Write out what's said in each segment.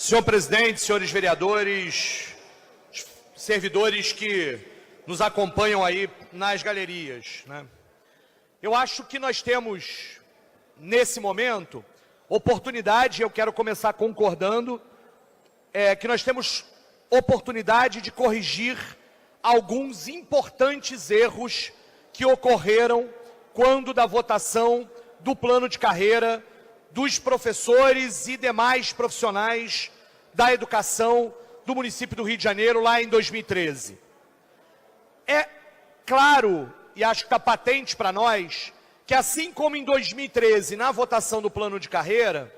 Senhor presidente, senhores vereadores, servidores que nos acompanham aí nas galerias, né? Eu acho que nós temos, nesse momento, oportunidade, eu quero começar concordando, que nós temos oportunidade de corrigir alguns importantes erros que ocorreram quando da votação do plano de carreira dos professores e demais profissionais da educação do município do Rio de Janeiro, lá em 2013. É claro, e acho que está patente para nós, que assim como em 2013, na votação do plano de carreira,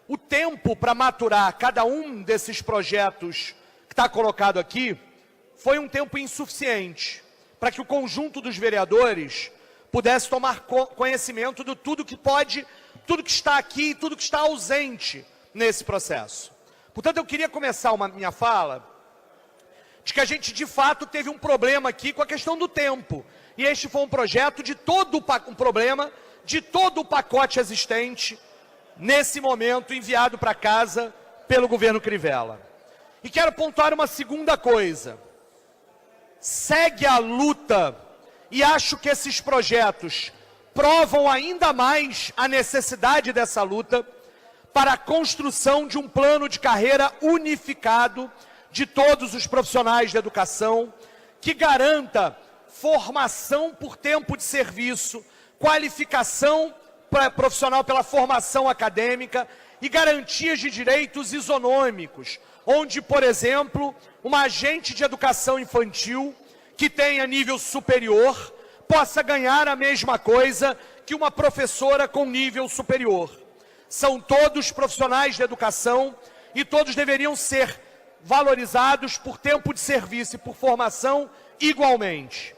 o tempo para maturar cada um desses projetos que está colocado aqui foi um tempo insuficiente para que o conjunto dos vereadores pudesse tomar conhecimento de tudo que está aqui, tudo que está ausente nesse processo. Portanto, eu queria começar minha fala de que a gente, de fato, teve um problema aqui com a questão do tempo. E este foi um projeto de um problema de todo o pacote existente, nesse momento, enviado para casa pelo governo Crivella. E quero pontuar uma segunda coisa. Segue a luta, e acho que esses projetos provam ainda mais a necessidade dessa luta para a construção de um plano de carreira unificado de todos os profissionais da educação, que garanta formação por tempo de serviço, qualificação profissional pela formação acadêmica e garantias de direitos isonômicos, onde, por exemplo, uma agente de educação infantil que tenha nível superior possa ganhar a mesma coisa que uma professora com nível superior. São todos profissionais de educação e todos deveriam ser valorizados por tempo de serviço e por formação igualmente.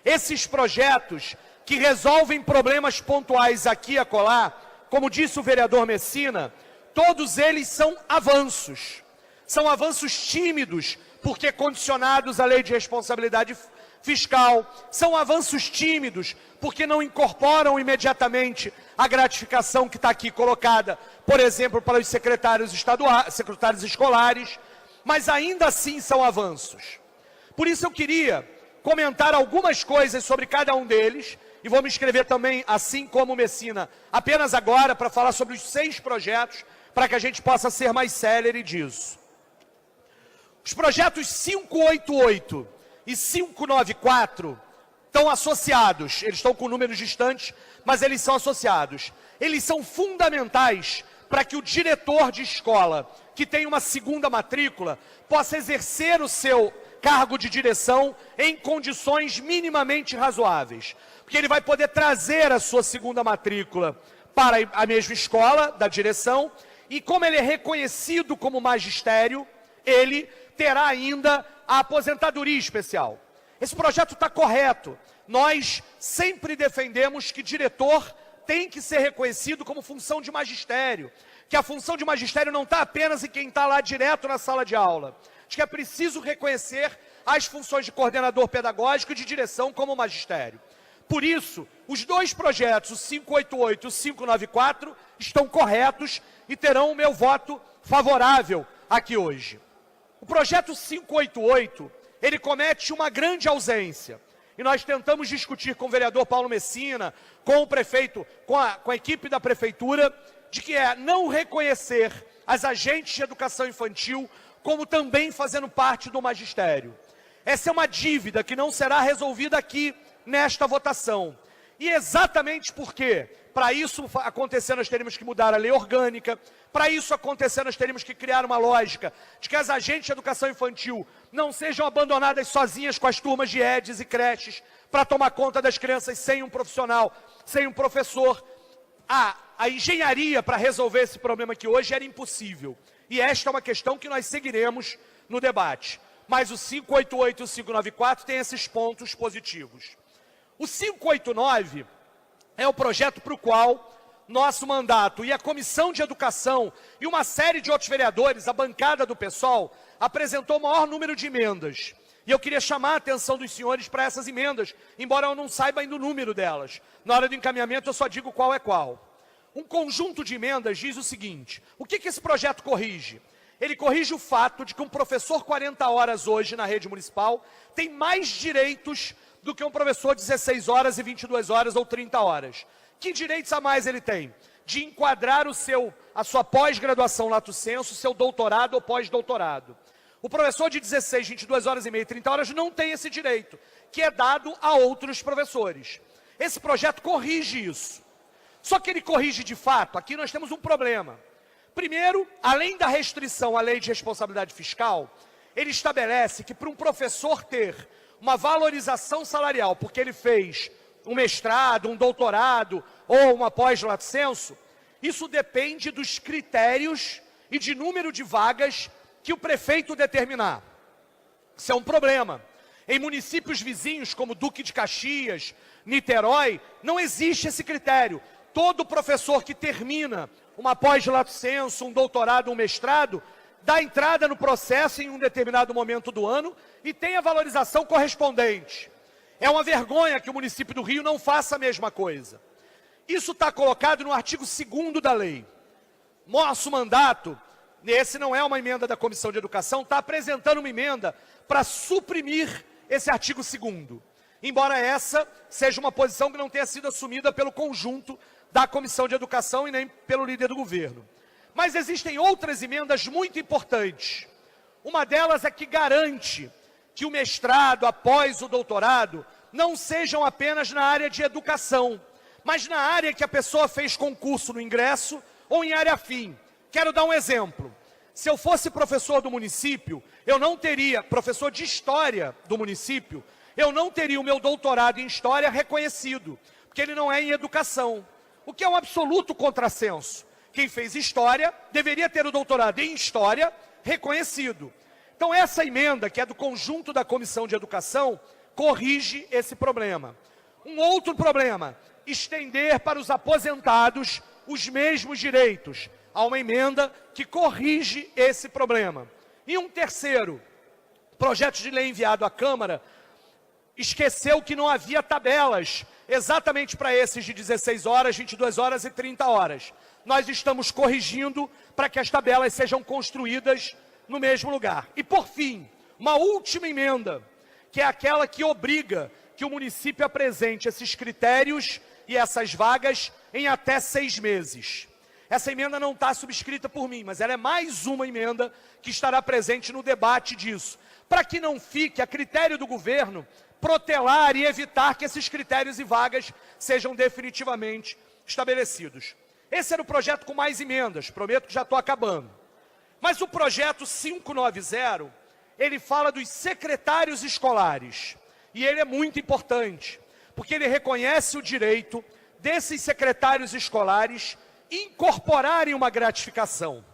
Esses projetos que resolvem problemas pontuais aqui e acolá, como disse o vereador Messina, todos eles são avanços. São avanços tímidos, porque condicionados à lei de responsabilidade fiscal, são avanços tímidos, porque não incorporam imediatamente a gratificação que está aqui colocada, por exemplo, para os secretários escolares, mas ainda assim são avanços. Por isso eu queria comentar algumas coisas sobre cada um deles, e vou me inscrever também, assim como o Messina, apenas agora para falar sobre os 6 projetos, para que a gente possa ser mais célere disso. Os projetos 588 e 594 estão associados, eles estão com números distantes, mas eles são associados. Eles são fundamentais para que o diretor de escola, que tem uma segunda matrícula, possa exercer o seu cargo de direção em condições minimamente razoáveis. Porque ele vai poder trazer a sua segunda matrícula para a mesma escola da direção, e como ele é reconhecido como magistério, ele terá ainda a aposentadoria especial. Esse projeto está correto. Nós sempre defendemos que diretor tem que ser reconhecido como função de magistério, que a função de magistério não está apenas em quem está lá direto na sala de aula. Acho que é preciso reconhecer as funções de coordenador pedagógico e de direção como magistério. Por isso, os 2 projetos, o 588 e o 594, estão corretos e terão o meu voto favorável aqui hoje. O projeto 588, ele comete uma grande ausência. E nós tentamos discutir com o vereador Paulo Messina, com o prefeito, com a equipe da prefeitura, de que é não reconhecer as agentes de educação infantil como também fazendo parte do magistério. Essa é uma dívida que não será resolvida aqui nesta votação. E exatamente porque, para isso acontecer, nós teríamos que mudar a lei orgânica, para isso acontecer, nós teríamos que criar uma lógica de que as agentes de educação infantil não sejam abandonadas sozinhas com as turmas de EDs e creches para tomar conta das crianças sem um profissional, sem um professor. A engenharia para resolver esse problema aqui hoje era impossível. E esta é uma questão que nós seguiremos no debate. Mas o 588 e o 594 têm esses pontos positivos. O 589 é o projeto para o qual nosso mandato e a Comissão de Educação e uma série de outros vereadores, a bancada do PSOL, apresentou o maior número de emendas. E eu queria chamar a atenção dos senhores para essas emendas, embora eu não saiba ainda o número delas. Na hora do encaminhamento eu só digo qual é qual. Um conjunto de emendas diz o seguinte: o que esse projeto corrige? Ele corrige o fato de que um professor 40 horas hoje na rede municipal tem mais direitos do que um professor 16 horas e 22 horas ou 30 horas. Que direitos a mais ele tem? De enquadrar a sua pós-graduação lato sensu, seu doutorado ou pós-doutorado. O professor de 16, 22 horas e meia, 30 horas não tem esse direito, que é dado a outros professores. Esse projeto corrige isso. Só que ele corrige de fato, aqui nós temos um problema. Primeiro, além da restrição à lei de responsabilidade fiscal, ele estabelece que para um professor ter uma valorização salarial, porque ele fez um mestrado, um doutorado ou uma pós-lato sensu, isso depende dos critérios e de número de vagas que o prefeito determinar. Isso é um problema. Em municípios vizinhos, como Duque de Caxias, Niterói, não existe esse critério. Todo professor que termina uma pós-lato sensu, um doutorado, um mestrado, dá entrada no processo em um determinado momento do ano e tem a valorização correspondente. É uma vergonha que o município do Rio não faça a mesma coisa. Isso está colocado no artigo 2º da lei. Nosso mandato, esse não é uma emenda da Comissão de Educação, está apresentando uma emenda para suprimir esse artigo 2º. Embora essa seja uma posição que não tenha sido assumida pelo conjunto da Comissão de Educação e nem pelo líder do governo. Mas existem outras emendas muito importantes. Uma delas é que garante que o mestrado, após o doutorado, não sejam apenas na área de educação, mas na área que a pessoa fez concurso no ingresso ou em área afim. Quero dar um exemplo. Se eu fosse professor do município, eu não teria, professor de história do município, eu não teria o meu doutorado em história reconhecido, porque ele não é em educação, o que é um absoluto contrassenso. Quem fez história deveria ter o doutorado em história reconhecido. Então essa emenda, que é do conjunto da Comissão de Educação, corrige esse problema. Um outro problema, estender para os aposentados os mesmos direitos. Há uma emenda que corrige esse problema. E um terceiro, projeto de lei enviado à Câmara, esqueceu que não havia tabelas exatamente para esses de 16 horas, 22 horas e 30 horas. Nós estamos corrigindo para que as tabelas sejam construídas no mesmo lugar. E por fim, uma última emenda, que é aquela que obriga que o município apresente esses critérios e essas vagas em até 6 meses. Essa emenda não está subscrita por mim, mas ela é mais uma emenda que estará presente no debate disso, para que não fique a critério do governo protelar e evitar que esses critérios e vagas sejam definitivamente estabelecidos. Esse era o projeto com mais emendas, prometo que já estou acabando. Mas o projeto 590, ele fala dos secretários escolares. E ele é muito importante, porque ele reconhece o direito desses secretários escolares incorporarem uma gratificação.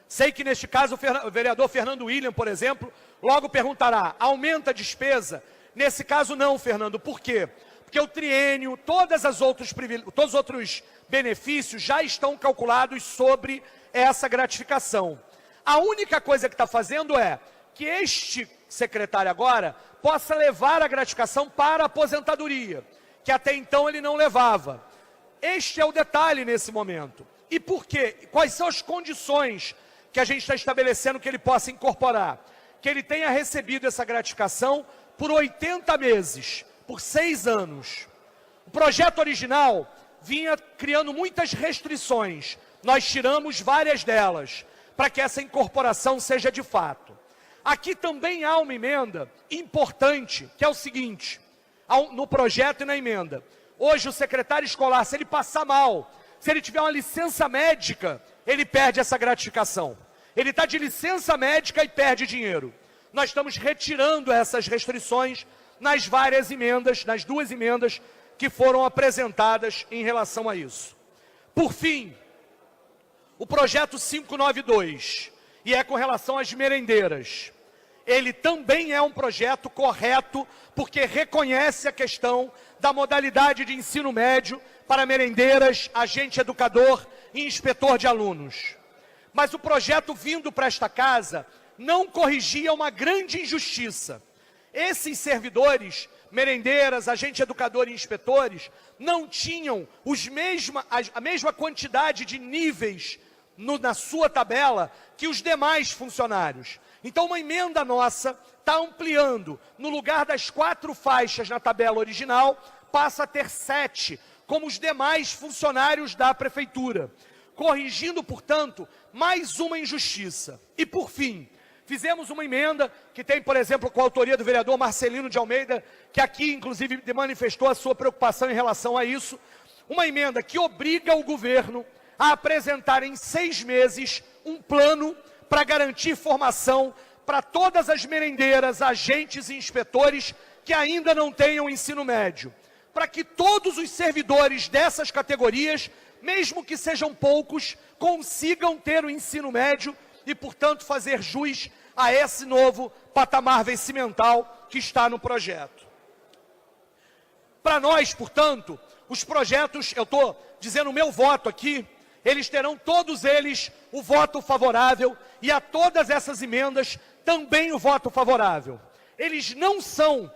Sei que neste caso o vereador Fernando William, por exemplo, logo perguntará, aumenta a despesa? Nesse caso não, Fernando, por quê? Porque o triênio, todos os outros benefícios já estão calculados sobre essa gratificação. A única coisa que está fazendo é que este secretário agora possa levar a gratificação para a aposentadoria, que até então ele não levava. Este é o detalhe nesse momento. E por quê? Quais são as condições que a gente está estabelecendo que ele possa incorporar? Que ele tenha recebido essa gratificação por 80 meses, por 6 anos. O projeto original vinha criando muitas restrições. Nós tiramos várias delas, para que essa incorporação seja de fato. Aqui também há uma emenda importante, que é o seguinte, no projeto e na emenda. Hoje o secretário escolar, se ele passar mal, se ele tiver uma licença médica, ele perde essa gratificação. Ele está de licença médica e perde dinheiro. Nós estamos retirando essas restrições nas várias emendas, nas 2 emendas que foram apresentadas em relação a isso. Por fim, o projeto 592, e é com relação às merendeiras. Ele também é um projeto correto, porque reconhece a questão da modalidade de ensino médio para merendeiras, agente educador e inspetor de alunos. Mas o projeto vindo para esta casa não corrigia uma grande injustiça. Esses servidores, merendeiras, agente educador e inspetores, não tinham a mesma quantidade de níveis na sua tabela que os demais funcionários. Então, uma emenda nossa está ampliando, no lugar das 4 faixas na tabela original, passa a ter 7, como os demais funcionários da Prefeitura, corrigindo, portanto, mais uma injustiça. E, por fim, fizemos uma emenda que tem, por exemplo, com a autoria do vereador Marcelino de Almeida, que aqui, inclusive, manifestou a sua preocupação em relação a isso, uma emenda que obriga o governo a apresentar em 6 meses um plano para garantir formação para todas as merendeiras, agentes e inspetores que ainda não tenham ensino médio, para que todos os servidores dessas categorias, mesmo que sejam poucos, consigam ter o ensino médio e, portanto, fazer jus a esse novo patamar vencimental que está no projeto. Para nós, portanto, os projetos, eu estou dizendo o meu voto aqui, eles terão todos eles o voto favorável e a todas essas emendas também o voto favorável. Eles não são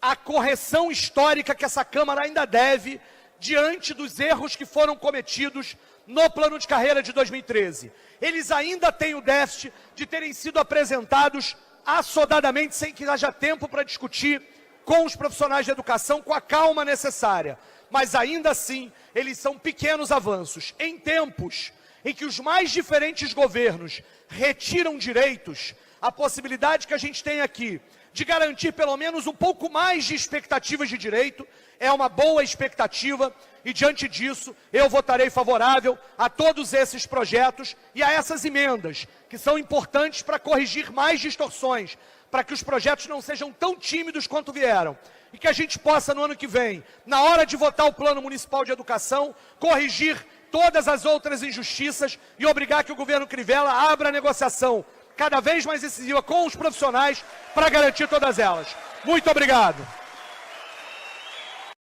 a correção histórica que essa Câmara ainda deve diante dos erros que foram cometidos no plano de carreira de 2013. Eles ainda têm o déficit de terem sido apresentados assodadamente, sem que haja tempo para discutir com os profissionais de educação com a calma necessária. Mas ainda assim, eles são pequenos avanços. Em tempos em que os mais diferentes governos retiram direitos, a possibilidade que a gente tem aqui de garantir pelo menos um pouco mais de expectativas de direito é uma boa expectativa e, diante disso, eu votarei favorável a todos esses projetos e a essas emendas, que são importantes para corrigir mais distorções, para que os projetos não sejam tão tímidos quanto vieram. E que a gente possa, no ano que vem, na hora de votar o Plano Municipal de Educação, corrigir todas as outras injustiças e obrigar que o governo Crivella abra a negociação cada vez mais decisiva com os profissionais para garantir todas elas. Muito obrigado.